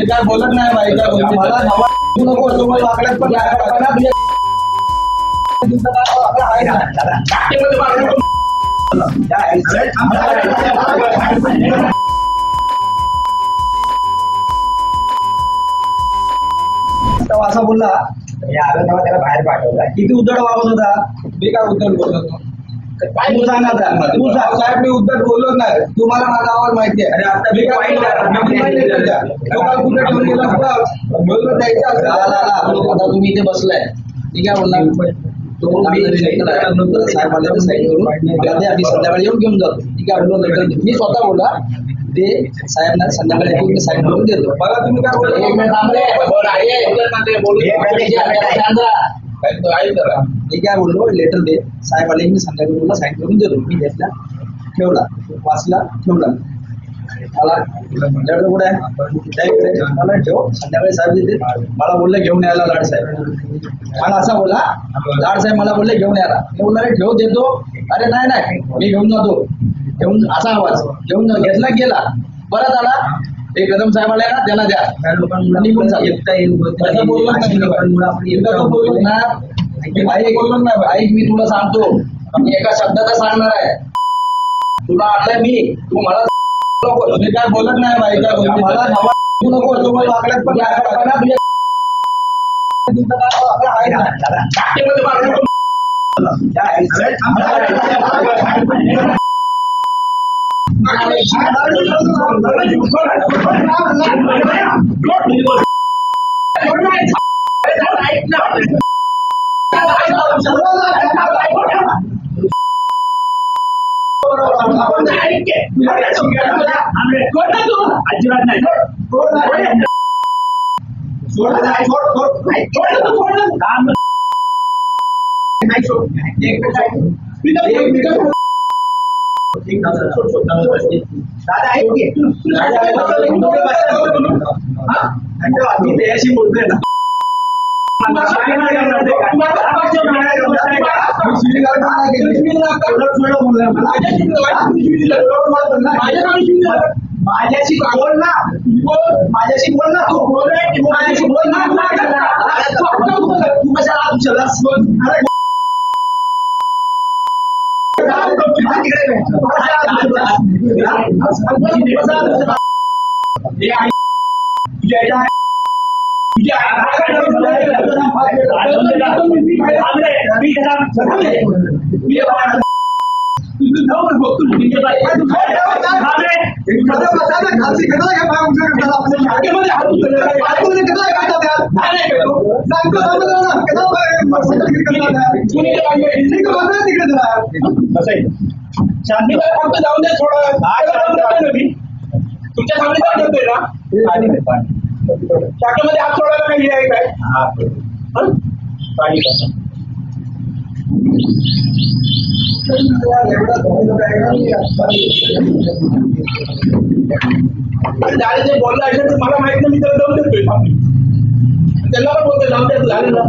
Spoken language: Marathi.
काय बोलत नाही बाई, काय बोलते मला नको तुम्हाला वाकड्यात पण असा बोलला आलं तेव्हा त्याला बाहेर पाठवला. किती उद्धट वागत होता. मी काय उद्धट बोलत होतो तू सांगा तू साहेब मी उद्धट बोललो नाही. तुम्हाला माझा आवाज माहिती आहे. अरे आता मी काय कुठे ठेवून गेला बोललो द्यायचं. आता तुम्ही इथे बसलाय ठीक आहे बोलला साहेब आले तर साईन करून आम्ही संध्याकाळी येऊन घेऊन जातो ठीक आहे बोललो. मी स्वतः बोलला ते साहेबांना संध्याकाळी येऊन मी साईन करून देतो. बघा तुम्ही काय मी काय बोललो लेटर दे साहेब आले मी संध्याकाळी बोलला साईन करून देतो. मी घेतला ठेवला वाचला ठेवला. मला लेटर कुठे आहे मला ठेव संध्याकाळी साहेब देते. मला बोलले घेऊन यायला लाड साहेब मला असा बोला लाड साहेब मला बोलले घेऊन यायला. मी बोलला रे ठेव देतो. अरे नाही मी घेऊन जातो घेऊन असा आवाज घेऊन घेतला गेला. परत आला ते कदम साहेब आले ना त्यांना द्या ऐक मी तुला सांगतो मी एका शब्दाचा सांगणार आहे. तुला आणलाय मी तू मला काय बोलत नाही बाई, काय बोलते मला नको तुम्हाला वाकड्यात पण अजिबात नाही मी त्याशी बोलतोय ना माझ्याशी बोल ना माझ्याशी बोल ना तू बोल माझ्याशी बोल ना तू कशाला उचललास शांतीबाई फक्त जाऊन द्या थोडं तुमच्या सामने जाऊन देतोय ना शाखेमध्ये हात सोडायला काही आहे काय झाले ते बोलला असेल तर मला माहित नाही मी त्याला जाऊन देतोय त्यांना पण बोलतोय जाऊन द्या झाले ना